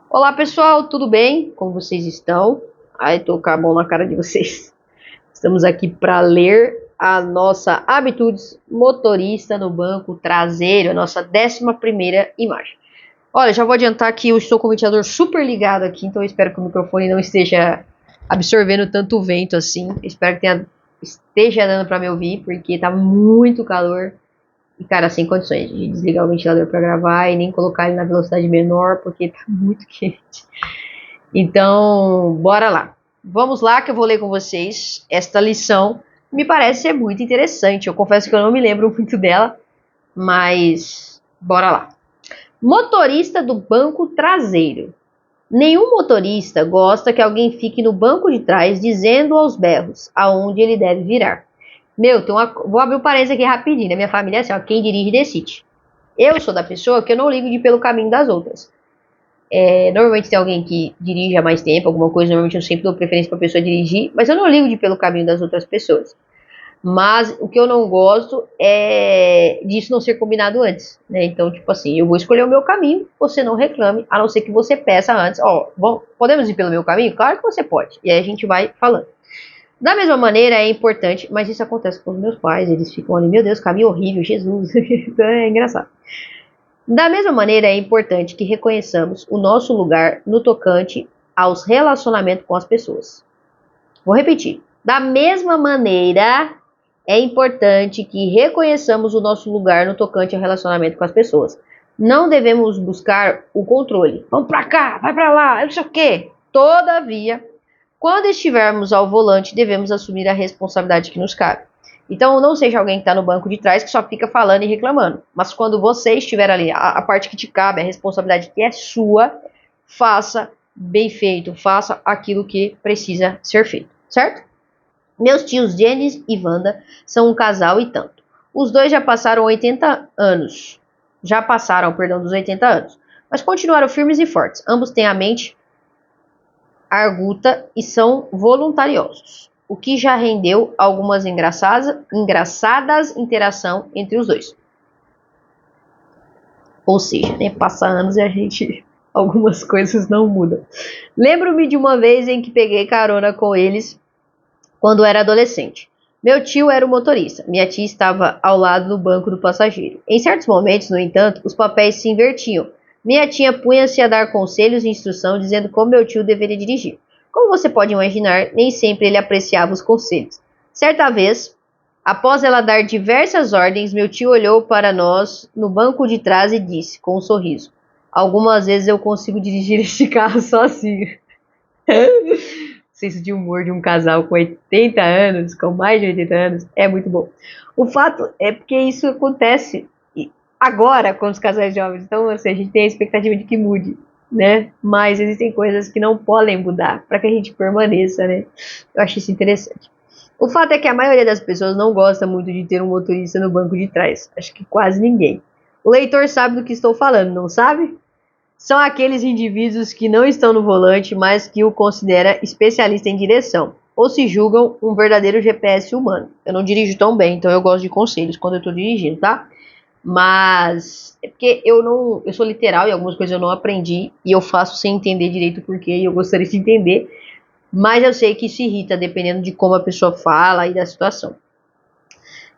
Olá pessoal, tudo bem? Como vocês estão? Ai, tô com a mão na cara de vocês. Estamos aqui para ler a nossa Habitudes Motorista no Banco Traseiro, a nossa 11ª imagem. Olha, já vou adiantar que eu estou com o ventilador super ligado aqui, então eu espero que o microfone não esteja absorvendo tanto vento assim. Eu espero que esteja dando para me ouvir, porque tá muito calor. E, cara, sem condições de desligar o ventilador para gravar e nem colocar ele na velocidade menor, porque tá muito quente. Então, bora lá. Vamos lá que eu vou ler com vocês esta lição. Me parece ser muito interessante. Eu confesso que eu não me lembro muito dela, mas bora lá. Motorista do banco traseiro. Nenhum motorista gosta que alguém fique no banco de trás dizendo aos berros aonde ele deve virar. Vou abrir um parênteses aqui rapidinho. Na minha família é assim, ó, quem dirige decide. Eu sou da pessoa que eu não ligo de ir pelo caminho das outras. Normalmente tem alguém que dirige há mais tempo, alguma coisa, normalmente eu sempre dou preferência para a pessoa dirigir, mas eu não ligo de ir pelo caminho das outras pessoas. Mas o que eu não gosto é disso não ser combinado antes, né? Então, tipo assim, eu vou escolher o meu caminho, você não reclame, a não ser que você peça antes, ó, podemos ir pelo meu caminho? Claro que você pode. E aí a gente vai falando. Da mesma maneira, é importante, mas isso acontece com os meus pais, eles ficam ali, meu Deus, caminho horrível, Jesus. Então é engraçado. Da mesma maneira, é importante que reconheçamos o nosso lugar no tocante aos relacionamentos com as pessoas. Vou repetir. Da mesma maneira, é importante que reconheçamos o nosso lugar no tocante ao relacionamento com as pessoas. Não devemos buscar o controle. Vamos pra cá, vai pra lá, não sei o quê. Todavia, quando estivermos ao volante, devemos assumir a responsabilidade que nos cabe. Então, não seja alguém que está no banco de trás que só fica falando e reclamando. Mas quando você estiver ali, a parte que te cabe, a responsabilidade que é sua, faça bem feito, faça aquilo que precisa ser feito, certo? Meus tios Denis e Wanda são um casal e tanto. Os dois já passaram 80 anos. Já passaram, perdão, dos 80 anos. Mas continuaram firmes e fortes. Ambos têm a mente arguta e são voluntariosos, o que já rendeu algumas engraçadas interação entre os dois. Ou seja, né, passa anos e algumas coisas não mudam. Lembro-me de uma vez em que peguei carona com eles quando era adolescente. Meu tio era o motorista, minha tia estava ao lado do banco do passageiro. Em certos momentos, no entanto, os papéis se invertiam. Minha tia punha-se a dar conselhos e instrução dizendo como meu tio deveria dirigir. Como você pode imaginar, nem sempre ele apreciava os conselhos. Certa vez, após ela dar diversas ordens, meu tio olhou para nós no banco de trás e disse, com um sorriso: algumas vezes eu consigo dirigir este carro sozinho. Senso de humor de um casal com 80 anos, com mais de 80 anos, é muito bom. O fato é porque isso acontece agora com os casais jovens. Então, assim, a gente tem a expectativa de que mude, né? Mas existem coisas que não podem mudar para que a gente permaneça, né? Eu acho isso interessante. O fato é que a maioria das pessoas não gosta muito de ter um motorista no banco de trás. Acho que quase ninguém. O leitor sabe do que estou falando, não sabe? São aqueles indivíduos que não estão no volante, mas que o considera especialista em direção, ou se julgam um verdadeiro GPS humano. Eu não dirijo tão bem, então eu gosto de conselhos quando eu estou dirigindo, tá? Mas é porque eu sou literal e algumas coisas eu não aprendi e eu faço sem entender direito o porquê e eu gostaria de entender, mas eu sei que isso irrita dependendo de como a pessoa fala e da situação.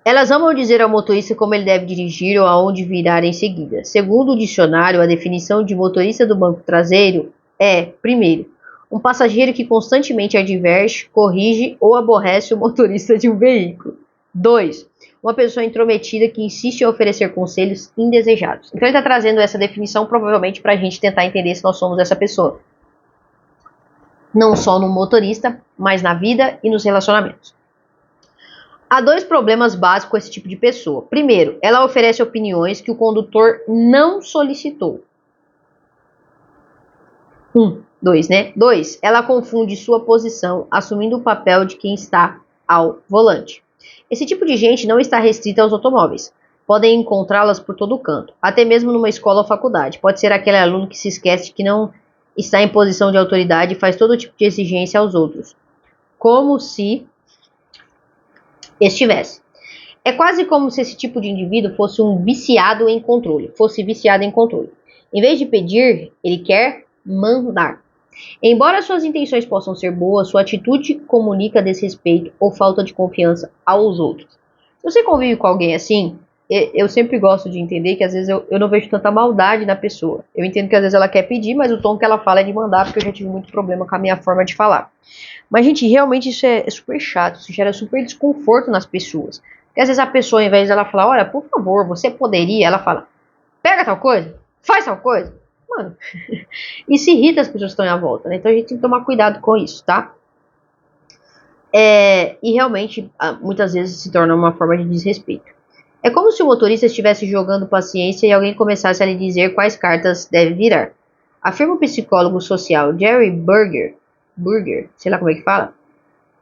Elas amam dizer ao motorista como ele deve dirigir ou aonde virar em seguida. Segundo o dicionário, a definição de motorista do banco traseiro é, primeiro, um passageiro que constantemente adverte, corrige ou aborrece o motorista de um veículo. 2. Uma pessoa intrometida que insiste em oferecer conselhos indesejados. Então ele está trazendo essa definição provavelmente para a gente tentar entender se nós somos essa pessoa. Não só no motorista, mas na vida e nos relacionamentos. Há dois problemas básicos com esse tipo de pessoa. Primeiro, ela oferece opiniões que o condutor não solicitou. Dois, né? 2. Ela confunde sua posição, assumindo o papel de quem está ao volante. Esse tipo de gente não está restrita aos automóveis. Podem encontrá-las por todo canto, até mesmo numa escola ou faculdade. Pode ser aquele aluno que se esquece que não está em posição de autoridade e faz todo tipo de exigência aos outros, como se estivesse. É quase como se esse tipo de indivíduo fosse viciado em controle. Em vez de pedir, ele quer mandar. Embora suas intenções possam ser boas, sua atitude comunica desrespeito ou falta de confiança aos outros. Se você convive com alguém assim, eu sempre gosto de entender que às vezes eu não vejo tanta maldade na pessoa. Eu entendo que às vezes ela quer pedir, mas o tom que ela fala é de mandar, porque eu já tive muito problema com a minha forma de falar. Mas, gente, realmente isso é super chato, isso gera super desconforto nas pessoas. Porque às vezes a pessoa, ao invés de ela falar, olha, por favor, você poderia, ela fala, pega tal coisa, faz tal coisa. Mano, isso irrita as pessoas que estão à volta, né? Então a gente tem que tomar cuidado com isso, tá? E realmente, muitas vezes se torna uma forma de desrespeito. É como se o motorista estivesse jogando paciência e alguém começasse a lhe dizer quais cartas deve virar. Afirma o psicólogo social Jerry Burger, sei lá como é que fala,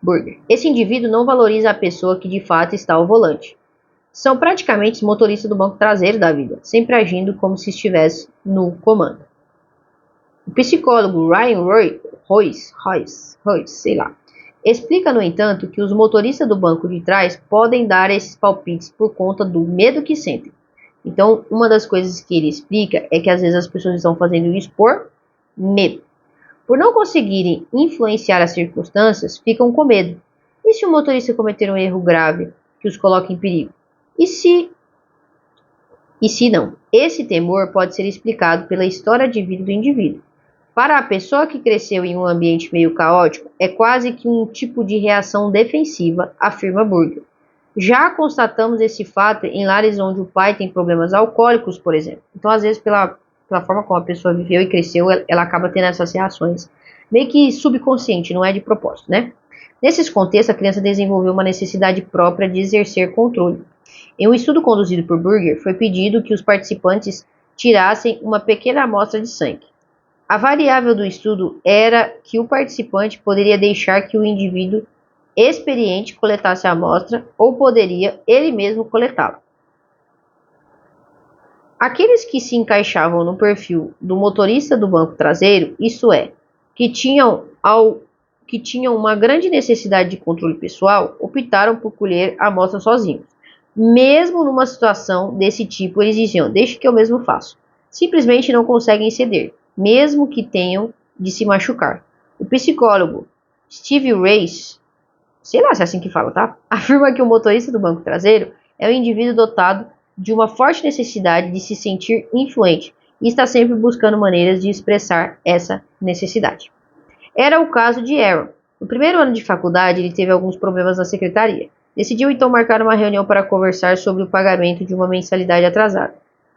Burger. Esse indivíduo não valoriza a pessoa que de fato está ao volante. São praticamente os motoristas do banco traseiro da vida, sempre agindo como se estivesse no comando. O psicólogo Ryan Royce, sei lá, explica, no entanto, que os motoristas do banco de trás podem dar esses palpites por conta do medo que sentem. Então, uma das coisas que ele explica é que às vezes as pessoas estão fazendo isso por medo. Por não conseguirem influenciar as circunstâncias, ficam com medo. E se o motorista cometer um erro grave que os coloque em perigo? E se não? Esse temor pode ser explicado pela história de vida do indivíduo. Para a pessoa que cresceu em um ambiente meio caótico, é quase que um tipo de reação defensiva, afirma Burger. Já constatamos esse fato em lares onde o pai tem problemas alcoólicos, por exemplo. Então, às vezes, pela forma como a pessoa viveu e cresceu, ela acaba tendo essas reações meio que subconsciente, não é de propósito, né? Nesses contextos, a criança desenvolveu uma necessidade própria de exercer controle. Em um estudo conduzido por Burger, foi pedido que os participantes tirassem uma pequena amostra de sangue. A variável do estudo era que o participante poderia deixar que o indivíduo experiente coletasse a amostra ou poderia ele mesmo coletá-la. Aqueles que se encaixavam no perfil do motorista do banco traseiro, isso é, que tinham uma grande necessidade de controle pessoal, optaram por colher a amostra sozinhos. Mesmo numa situação desse tipo, eles diziam, deixe que eu mesmo faço. Simplesmente não conseguem ceder, mesmo que tenham de se machucar. O psicólogo Steve Race, sei lá se é assim que fala, tá? Afirma que o motorista do banco traseiro é um indivíduo dotado de uma forte necessidade de se sentir influente e está sempre buscando maneiras de expressar essa necessidade. Era o caso de Aaron. No primeiro ano de faculdade, ele teve alguns problemas na secretaria. Decidiu então marcar uma reunião para conversar sobre o pagamento de uma mensalidade atrasada.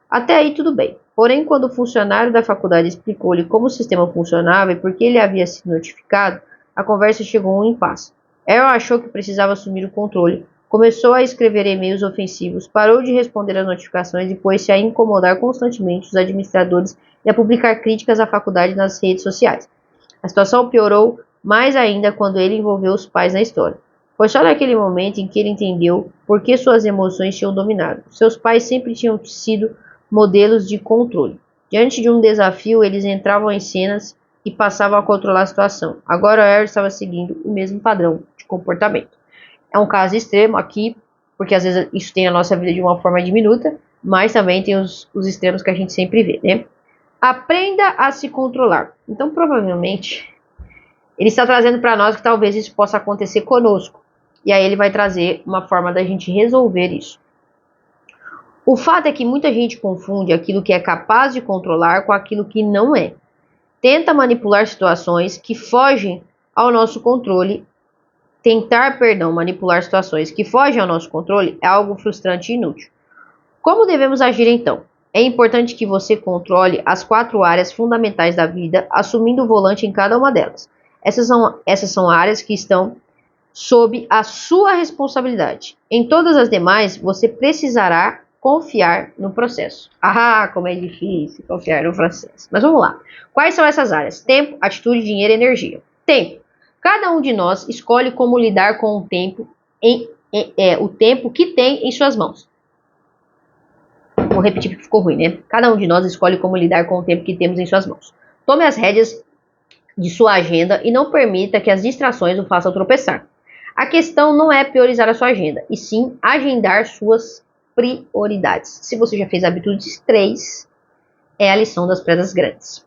Até aí tudo bem. Porém, quando o funcionário da faculdade explicou-lhe como o sistema funcionava e por que ele havia sido notificado, a conversa chegou a um impasse. Aaron achou que precisava assumir o controle, começou a escrever e-mails ofensivos, parou de responder às notificações e pôs-se a incomodar constantemente os administradores e a publicar críticas à faculdade nas redes sociais. A situação piorou mais ainda quando ele envolveu os pais na história. Foi só naquele momento em que ele entendeu por que suas emoções tinham dominado. Seus pais sempre tinham sido modelos de controle. Diante de um desafio, eles entravam em cenas e passavam a controlar a situação. Agora, Aaron estava seguindo o mesmo padrão de comportamento. É um caso extremo aqui, porque às vezes isso tem a nossa vida de uma forma diminuta, mas também tem os extremos que a gente sempre vê, né? Aprenda a se controlar. Então, provavelmente, ele está trazendo para nós que talvez isso possa acontecer conosco. E aí ele vai trazer uma forma da gente resolver isso. O fato é que muita gente confunde aquilo que é capaz de controlar com aquilo que não é. Tenta manipular situações que fogem ao nosso controle. Manipular situações que fogem ao nosso controle é algo frustrante e inútil. Como devemos agir então? É importante que você controle as 4 áreas fundamentais da vida, assumindo o volante em cada uma delas. Essas são áreas que estão sob a sua responsabilidade. Em todas as demais, você precisará confiar no processo. Ah, como é difícil confiar no processo. Mas vamos lá. Quais são essas áreas? Tempo, atitude, dinheiro e energia. Tempo. Cada um de nós escolhe como lidar com o tempo, o tempo que tem em suas mãos. Vou repetir porque ficou ruim, né? Cada um de nós escolhe como lidar com o tempo que temos em suas mãos. Tome as rédeas de sua agenda e não permita que as distrações o façam tropeçar. A questão não é priorizar a sua agenda, e sim agendar suas prioridades. Se você já fez Habitudes 3, é a lição das pedras grandes.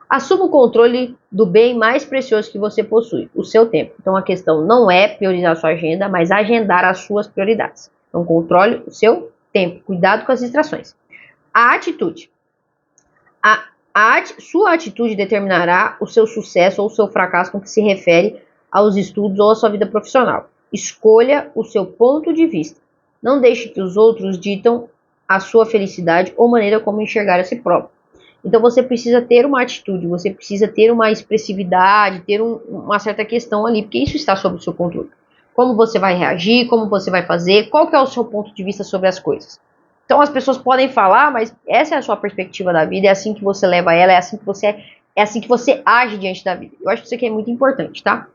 Assuma o controle do bem mais precioso que você possui, o seu tempo. Então a questão não é priorizar a sua agenda, mas agendar as suas prioridades. Então controle o seu tempo, cuidado com as distrações. A atitude. Sua atitude determinará o seu sucesso ou o seu fracasso no que se refere aos estudos ou à sua vida profissional. Escolha o seu ponto de vista. Não deixe que os outros ditam a sua felicidade ou maneira como enxergar a si próprio. Então você precisa ter uma atitude, você precisa ter uma expressividade, ter uma certa questão ali, porque isso está sob o seu controle. Como você vai reagir, como você vai fazer, qual que é o seu ponto de vista sobre as coisas. Então as pessoas podem falar, mas essa é a sua perspectiva da vida, é assim que você leva ela, é assim que você age diante da vida. Eu acho que isso aqui é muito importante, tá?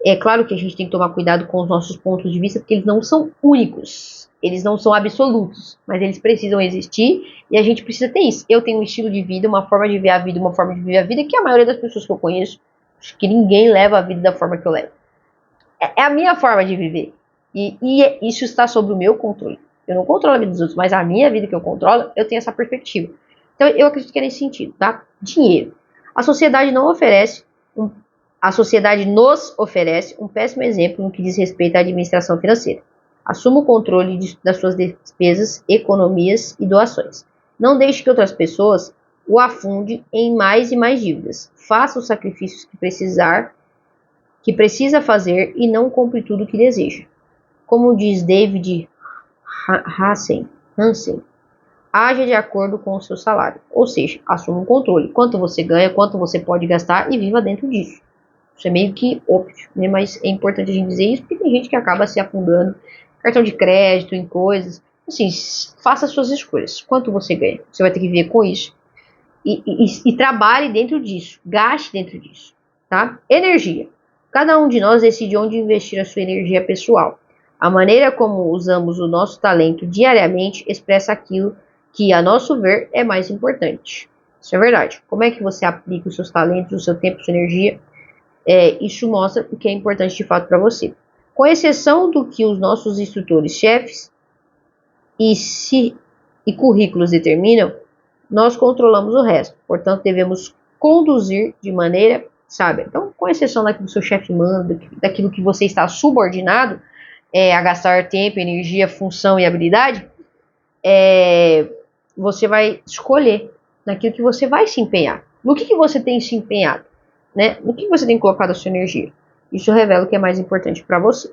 É claro que a gente tem que tomar cuidado com os nossos pontos de vista, porque eles não são únicos, eles não são absolutos, mas eles precisam existir e a gente precisa ter isso. Eu tenho um estilo de vida, uma forma de ver a vida, uma forma de viver a vida que a maioria das pessoas que eu conheço, acho que ninguém leva a vida da forma que eu levo. É a minha forma de viver e isso está sob o meu controle. Eu não controlo a vida dos outros, mas a minha vida que eu controlo, eu tenho essa perspectiva. Então eu acredito que é nesse sentido, tá? Dinheiro. A sociedade a sociedade nos oferece um péssimo exemplo no que diz respeito à administração financeira. Assuma o controle das suas despesas, economias e doações. Não deixe que outras pessoas o afunde em mais e mais dívidas. Faça os sacrifícios que precisa fazer e não compre tudo o que deseja. Como diz David Hansen, haja de acordo com o seu salário. Ou seja, assuma o controle. Quanto você ganha, quanto você pode gastar e viva dentro disso. Isso é meio que óbvio, né? Mas é importante a gente dizer isso porque tem gente que acaba se afundando cartão de crédito, em coisas. Assim, faça suas escolhas. Quanto você ganha? Você vai ter que viver com isso. E trabalhe dentro disso. Gaste dentro disso. Tá? Energia. Cada um de nós decide onde investir a sua energia pessoal. A maneira como usamos o nosso talento diariamente expressa aquilo que, a nosso ver, é mais importante. Isso é verdade. Como é que você aplica os seus talentos, o seu tempo, a sua energia? Isso mostra o que é importante de fato para você. Com exceção do que os nossos instrutores-chefes e currículos determinam, nós controlamos o resto. Portanto, devemos conduzir de maneira sábia. Então, com exceção daquilo que o seu chefe manda, daquilo que você está subordinado a gastar tempo, energia, função e habilidade, você vai escolher naquilo que você vai se empenhar. No que você tem se empenhado? Né? No que você tem colocado a sua energia? Isso revela o que é mais importante para você.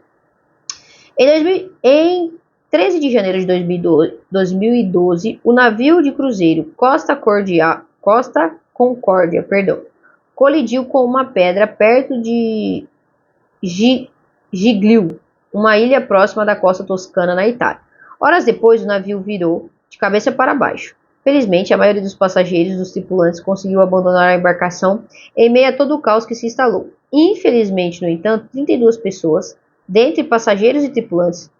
Em 13 de janeiro de 2012, o navio de cruzeiro Costa Concórdia, colidiu com uma pedra perto de Giglio, uma ilha próxima da costa toscana na Itália. Horas depois, o navio virou de cabeça para baixo. Felizmente, a maioria dos passageiros e dos tripulantes conseguiu abandonar a embarcação em meio a todo o caos que se instalou. Infelizmente, no entanto, 32 pessoas, dentre passageiros e tripulantes,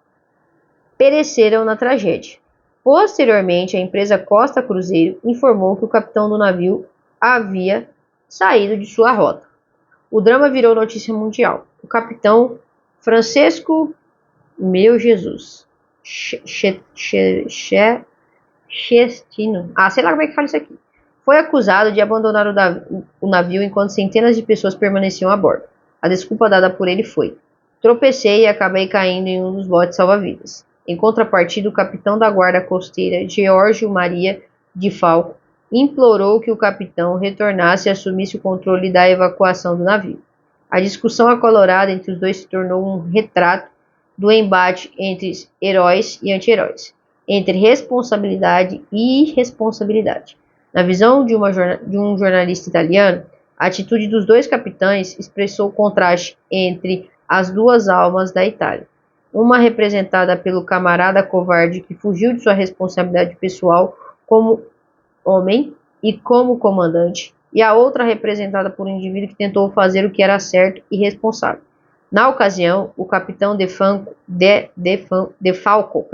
pereceram na tragédia. Posteriormente, a empresa Costa Cruzeiro informou que o capitão do navio havia saído de sua rota. O drama virou notícia mundial. O capitão Francesco, meu Jesus, Chestino, sei lá como é que fala isso aqui, foi acusado de abandonar o navio enquanto centenas de pessoas permaneciam a bordo. A desculpa dada por ele foi: tropecei e acabei caindo em um dos botes salva-vidas. Em contrapartida, o capitão da guarda costeira, Geórgio Maria de Falco, implorou que o capitão retornasse e assumisse o controle da evacuação do navio. A discussão acalorada entre os dois se tornou um retrato do embate entre heróis e anti-heróis, entre responsabilidade e irresponsabilidade. Na visão de um jornalista italiano, a atitude dos dois capitães expressou o contraste entre as duas almas da Itália. Uma representada pelo camarada covarde que fugiu de sua responsabilidade pessoal como homem e como comandante, e a outra representada por um indivíduo que tentou fazer o que era certo e responsável. Na ocasião, o capitão de Falco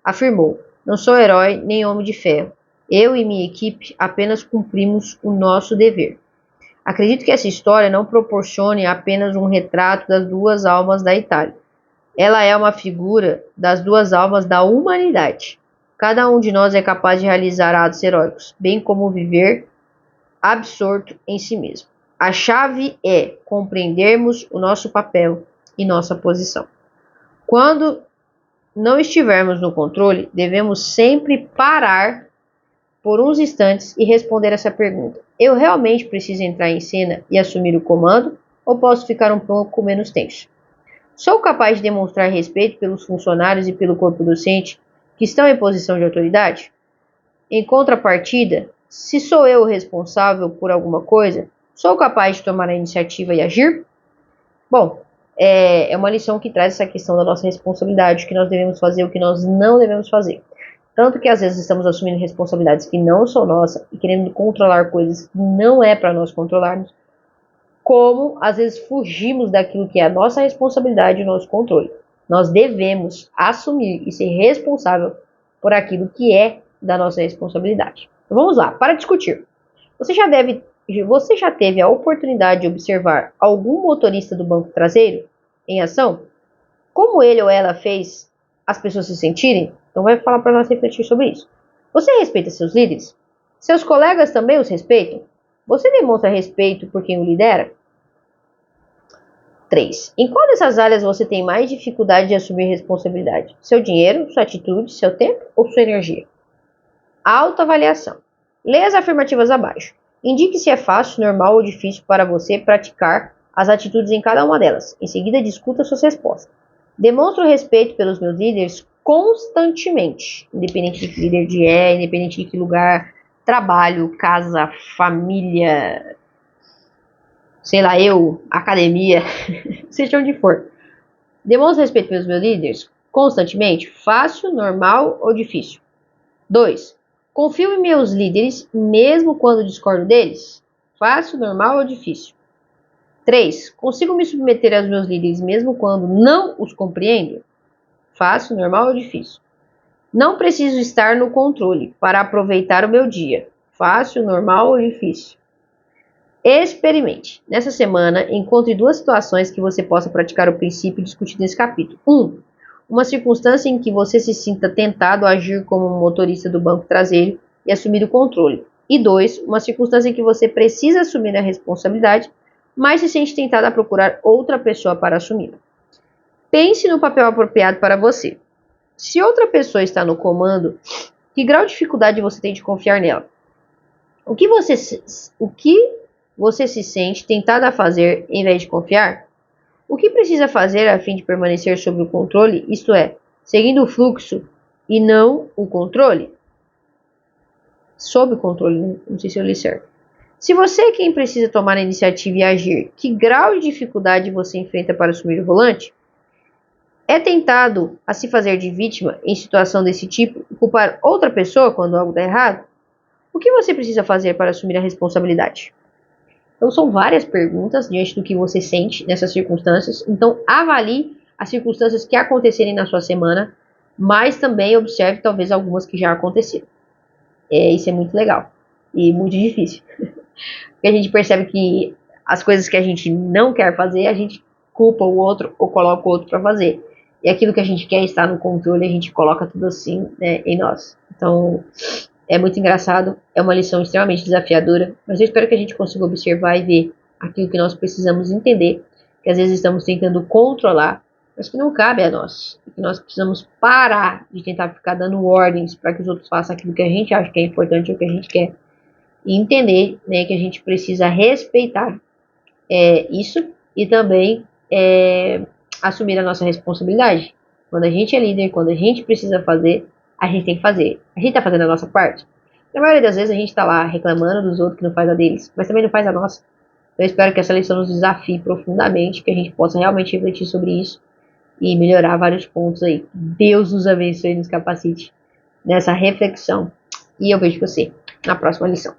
afirmou: não sou herói nem homem de ferro. Eu e minha equipe apenas cumprimos o nosso dever. Acredito que essa história não proporcione apenas um retrato das duas almas da Itália. Ela é uma figura das duas almas da humanidade. Cada um de nós é capaz de realizar atos heróicos, bem como viver absorto em si mesmo. A chave é compreendermos o nosso papel e nossa posição. Quando não estivermos no controle, devemos sempre parar por uns instantes e responder essa pergunta: eu realmente preciso entrar em cena e assumir o comando, ou posso ficar um pouco menos tenso? Sou capaz de demonstrar respeito pelos funcionários e pelo corpo docente que estão em posição de autoridade? Em contrapartida, se sou eu o responsável por alguma coisa, sou capaz de tomar a iniciativa e agir? Bom, é uma lição que traz essa questão da nossa responsabilidade, o que nós devemos fazer, o que nós não devemos fazer. Tanto que às vezes estamos assumindo responsabilidades que não são nossas e querendo controlar coisas que não é para nós controlarmos, como às vezes fugimos daquilo que é a nossa responsabilidade e o nosso controle. Nós devemos assumir e ser responsável por aquilo que é da nossa responsabilidade. Então, vamos lá, para discutir. Você já teve a oportunidade de observar algum motorista do banco traseiro em ação? Como ele ou ela fez as pessoas se sentirem? Então vai falar para nós refletir sobre isso. Você respeita seus líderes? Seus colegas também os respeitam? Você demonstra respeito por quem o lidera? 3. Em qual dessas áreas você tem mais dificuldade de assumir responsabilidade? Seu dinheiro, sua atitude, seu tempo ou sua energia? Autoavaliação. Leia as afirmativas abaixo. Indique se é fácil, normal ou difícil para você praticar as atitudes em cada uma delas. Em seguida, discuta suas respostas. Demonstro respeito pelos meus líderes constantemente, independente de que líder independente de que lugar, trabalho, casa, família, sei lá, academia, seja onde for. Demonstro respeito pelos meus líderes constantemente, fácil, normal ou difícil. 2. Confio em meus líderes, mesmo quando discordo deles? Fácil, normal ou difícil? 3. Consigo me submeter aos meus líderes, mesmo quando não os compreendo? Fácil, normal ou difícil? Não preciso estar no controle para aproveitar o meu dia. Fácil, normal ou difícil? Experimente. Nessa semana, encontre 2 situações que você possa praticar o princípio discutido nesse capítulo. 1. Uma circunstância em que você se sinta tentado a agir como um motorista do banco traseiro e assumir o controle. E 2. Uma circunstância em que você precisa assumir a responsabilidade, mas se sente tentado a procurar outra pessoa para assumi-la. Pense no papel apropriado para você. Se outra pessoa está no comando, que grau de dificuldade você tem de confiar nela? O que você se sente tentado a fazer em vez de confiar? O que precisa fazer a fim de permanecer sob o controle, isto é, seguindo o fluxo e não o controle? Sob o controle, né? Não sei se eu li certo. Se você é quem precisa tomar a iniciativa e agir, que grau de dificuldade você enfrenta para assumir o volante? É tentado a se fazer de vítima em situação desse tipo e culpar outra pessoa quando algo dá errado? O que você precisa fazer para assumir a responsabilidade? Então, são várias perguntas diante do que você sente nessas circunstâncias. Então, avalie as circunstâncias que acontecerem na sua semana, mas também observe talvez algumas que já aconteceram. Isso é muito legal e muito difícil. Porque a gente percebe que as coisas que a gente não quer fazer, a gente culpa o outro ou coloca o outro para fazer. E aquilo que a gente quer estar no controle, a gente coloca tudo assim, né, em nós. Então, é muito engraçado, é uma lição extremamente desafiadora, mas eu espero que a gente consiga observar e ver aquilo que nós precisamos entender, que às vezes estamos tentando controlar, mas que não cabe a nós, que nós precisamos parar de tentar ficar dando ordens para que os outros façam aquilo que a gente acha que é importante ou que a gente quer, e entender, né, que a gente precisa respeitar isso e também assumir a nossa responsabilidade. Quando a gente é líder, quando a gente precisa fazer, a gente tem que fazer. A gente tá fazendo a nossa parte? Na maioria das vezes a gente tá lá reclamando dos outros que não faz a deles, mas também não faz a nossa. Eu espero que essa lição nos desafie profundamente, que a gente possa realmente refletir sobre isso e melhorar vários pontos aí. Deus nos abençoe e nos capacite nessa reflexão. E eu vejo você na próxima lição.